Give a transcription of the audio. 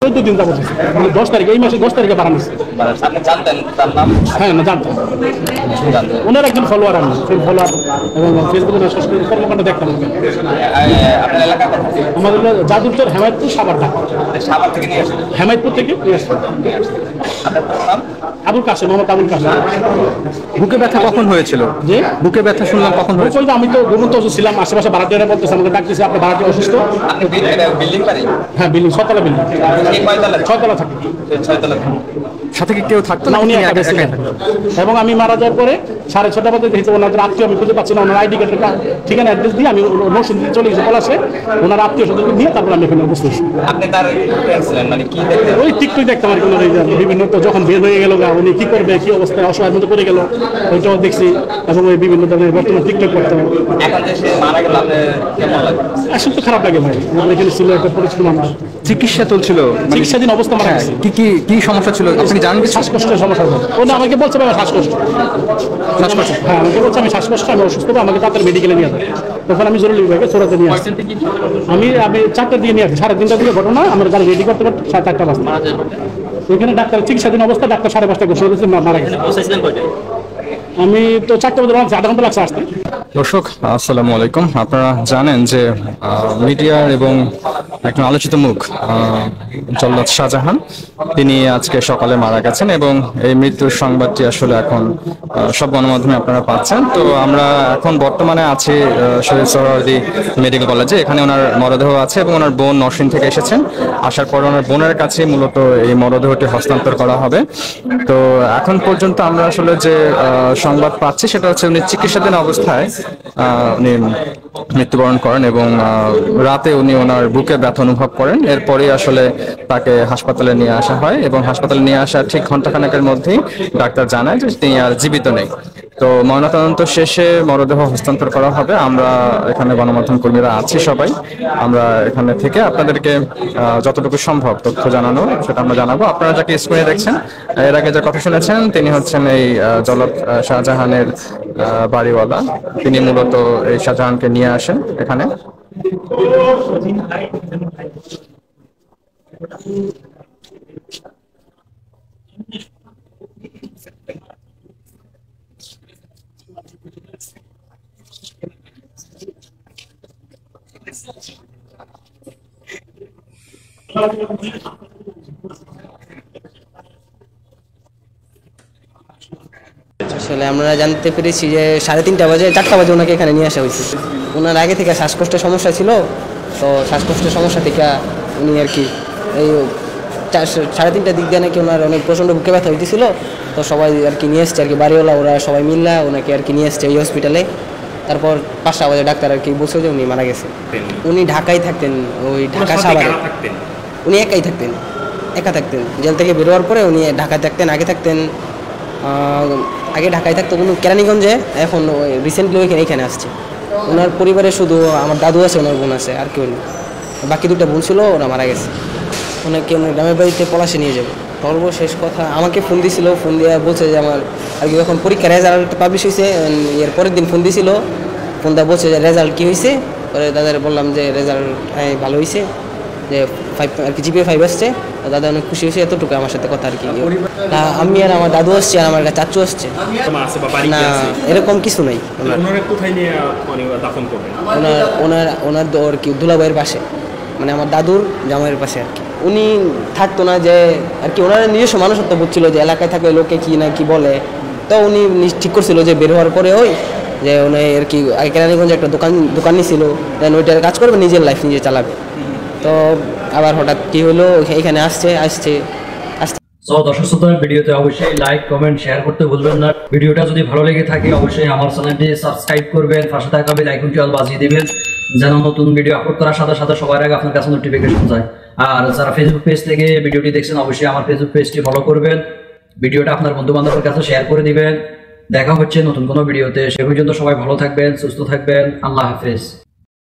14 দিন যাবত হয়েছে, মানে 10 তারিখে, এই মাসে 10 তারিখে বাড়ানো হয়েছে। আপনি জানতেন তার নাম? হ্যাঁ, না জানতাম। ওনার একজন ফলোয়ার, আমি সেই ফলোয়ার এবং ফেসবুকে সাংস্কৃতিক কর্মকাণ্ড দেখতাম। আপনার এলাকা কোথায়? আমাদের হলো যাদবপুর, হেমায়তপুর, সাভার, ঢাকা। সাভার থেকে নিয়ে আসেন? হেমায়তপুর থেকে নিয়ে আসতাম। আপনার নাম? আবুল কাশেম, মোহাম্মদ আবুল কাশেম। বুকে ব্যথা কখন হয়েছিল? যে বুকে ব্যথা শুনলাম কখন হয়েছিল? আমি তো ঘুমন্ত ছিলাম, আশেপাশে ভাড়াটিয়ারা বলতেছে, আমাকে ডাকতেছে, আপনার ভাড়াটিয়া অসুস্থ। আপনি বিল্ডিং বাড়ি? হ্যাঁ, বিল্ডিং, 6 তলা বিল্ডিং। কয়তলা? 6 তলা থাকে। 6তলা। সাথে কি কেউ থাকতো না, না? উনি একা ছিলেন। এবং আমি মারা যাওয়ার পরে 6:30 বাজে দেখেছি ওনাদের আত্মীয়, আমি খুঁজে পাচ্ছি না, ওনার আইডি কার্ডের ঠিকানা অ্যাড্রেস দিয়ে আমি নরসিং দিকে চলে গেছি পলাশে, ওনার আত্মীয় স্বজনকে নিয়ে তারপর আমি এখানে বসতেছি। আপনি তার ফ্রেন্ড ছিলেন, মানে কি দেখতেন? ওই টিকটক দেখতাম আর কি, ওনার এই যে বিভিন্ন, তো যখন বের হয়ে গেল উনি কি করবে, কি অবস্থায় অসহায়ের মধ্যে পড়ে গেল, ওইটাও দেখছি। এবং ওই বিভিন্ন ধরনের বর্তমানে টিকটক করতাম। এখন যে সে মারা গেল, আপনার কেমন লাগে? আসলে তো খারাপ লাগে ভাই, আমার এখানে ছিল একটা পরিচিত মানুষ, চিকিৎসা চলছিল, চিকিৎসাধীন অবস্থা মারা গেছে। কি সমস্যা ছিল আপনি জানেন? শ্বাসকষ্টের সমস্যা। ও না, আমাকে বলছে ভাই শ্বাসকষ্ট। হ্যাঁ, আমাকে বলছে আমি শ্বাসকষ্ট, আমি অসুস্থ, আমাকে তাড়াতাড়ি মেডিকেলে নিয়ে যাবে। তখন আমি জরুরি বিভাগে চোরাতে নিয়ে আসি। আমি 4টা দিয়ে নিয়ে আসি, 3:30টার দিকে ঘটনা, আমার গাড়ি রেডি করতে করতে 4:30 বাজে। ওইখানে ডাক্তার চিকিৎসাধীন অবস্থা, ডাক্তার 5:30 ঘোষণা করেছে মারা গেছে। আমি তো 4টা বাজে, 8 ঘন্টা লাগছে আসতে। দর্শক আসসালামু আলাইকুম। আপনারা জানেন যে মিডিয়ার এবং একজন আলোচিত মুখ জল্লাদ শাহজাহান, তিনি আজকে সকালে মারা গেছেন এবং এই মৃত্যুর সংবাদটি আসলে এখন সব গণমাধ্যমে আপনারা পাচ্ছেন। তো আমরা এখন বর্তমানে আছি শহীদ সোহরাওয়ার্দী মেডিকেল কলেজে। এখানে ওনার মরদেহ আছে এবং ওনার বোন নরসিং থেকে এসেছেন। আসার পর ওনার বোনের কাছে মূলত এই মরদেহটি হস্তান্তর করা হবে। তো এখন পর্যন্ত আমরা আসলে যে সংবাদ পাচ্ছি সেটা হচ্ছে উনি চিকিৎসাধীন অবস্থায় উনি মৃত্যুবরণ করেন এবং রাতে উনি ওনার বুকে ব্যথা অনুভব করেন। এরপরে আসলে তাকে হাসপাতালে নিয়ে আসা হয় এবং হাসপাতালে নিয়ে আসার ঠিক ঘন্টাখানেকের মধ্যেই ডাক্তার জানায় যে তিনি আর জীবিত নেই। তো ময়নাতদন্ত শেষে মরদেহ হস্তান্তর করা হবে। আমরা এখানে গণমাধ্যম কর্মীরা আছি সবাই, আমরা এখানে থেকে আপনাদেরকে যতটুকু সম্ভব তথ্য জানানো সেটা আমরা জানাবো। আপনারা যাকে স্ক্রিনে দেখছেন, এর আগে যে কথা শুনেছেন, তিনি হচ্ছেন এই জল্লাদ শাহজাহানের বাড়িওয়ালা। তিনি মূলত এই শাহজাহানকে নিয়ে আসেন এখানে। আসলে আমরা জানতে পেরেছি যে 3:30 বাজে, 4টা বাজে ওনাকে এখানে নিয়ে আসা হয়েছে। ওনার আগে থেকে শ্বাসকষ্টের সমস্যা ছিল, তো শ্বাসকষ্টের সমস্যা থেকে উনি আর কি এই 3:30টার দিক দিয়ে নাকি ওনার অনেক প্রচণ্ড বুকে ব্যথা হইতেছিল। তো সবাই আর কি নিয়ে এসছে আর কি, বাড়িওয়ালা ওরা সবাই মিললা ওনাকে আর কি নিয়ে এসছে এই হসপিটালে। তারপর 5টা বাজে ডাক্তার আর কি বলছে যে উনি মারা গেছে। উনি ঢাকায় থাকতেন, ওই ঢাকা সাভারে। উনি একাই থাকতেন, একা থাকতেন। জেল থেকে বেরোয়ার পরে উনি ঢাকায় থাকতেন। আগে ঢাকায় থাকতো কোনো কেরানীগঞ্জে, এখন রিসেন্টলি এখানে আসছে। ওনার পরিবারে শুধু আমার দাদু আছে, ওনার বোন আছে, আর কেউ নেই। বাকি 2টা বোন ছিল, ওরা মারা গেছে। ওনাকে ওনার গ্রামের বাড়িতে পলাশে নিয়ে যাবে। সর্বশেষ কথা আমাকে ফোন দিয়েছিল, ফোন দিয়ে বলছে যে আমার আর কি যখন পরীক্ষার রেজাল্ট পাবলিশ হয়েছে, এর পরের দিন ফোন দিয়েছিল। ফোন দিয়ে বলছে যে রেজাল্ট কী হয়েছে। পরে দাদার বললাম যে রেজাল্ট ভালো হয়েছে, যে 5 আর কি জিপিএ 5 আসছে। দাদা অনেক খুশি হয়েছে, এতটুকু আমার সাথে কথা আর কি। আমি আর আমার দাদু আসছে, আর আমার একটা চাচু আসছে। না, এরকম কিছু নাই। ওনার আর কি দুলাভাইয়ের পাশে, মানে আমার দাদুর জামাইয়ের পাশে আর কি। উনি থাকতো না, যে আর কি ওনার নিজস্ব মানুষত্ব বুঝছিল যে এলাকায় থাকলে লোকে কি না কি বলে। তো উনি ঠিক করছিল যে বের হওয়ার পরে ওই যে উনি আর কি কেরানীগঞ্জে একটা দোকান নিয়েছিল, দেন ওইটার কাজ করবে, নিজের লাইফ নিজে চালাবে। তো আবার হঠাৎ কি হলো, এখানে আসছে। দর্শক শ্রোতা, ভিডিওতে অবশ্যই লাইক, কমেন্ট, শেয়ার করতে ভুলবেন না। ভিডিওটা যদি ভালো লেগে থাকে অবশ্যই আমার চ্যানেলটি সাবস্ক্রাইব করবেন, পাশে থাকা বেল আইকনটি অল বাজিয়ে দিবেন, যেন নতুন ভিডিও আপলোড করার সাথে সাথে সবার আগে আপনার কাছে নোটিফিকেশন যায়। আর যারা ফেসবুক পেজ থেকে ভিডিওটি দেখছেন অবশ্যই আমার ফেসবুক পেজটি ফলো করবেন, ভিডিওটা আপনার বন্ধু বান্ধবের কাছে শেয়ার করে দিবেন। দেখা হচ্ছে নতুন কোনো ভিডিওতে। সে পর্যন্ত সবাই ভালো থাকবেন, সুস্থ থাকবেন। আল্লাহ হাফেজ।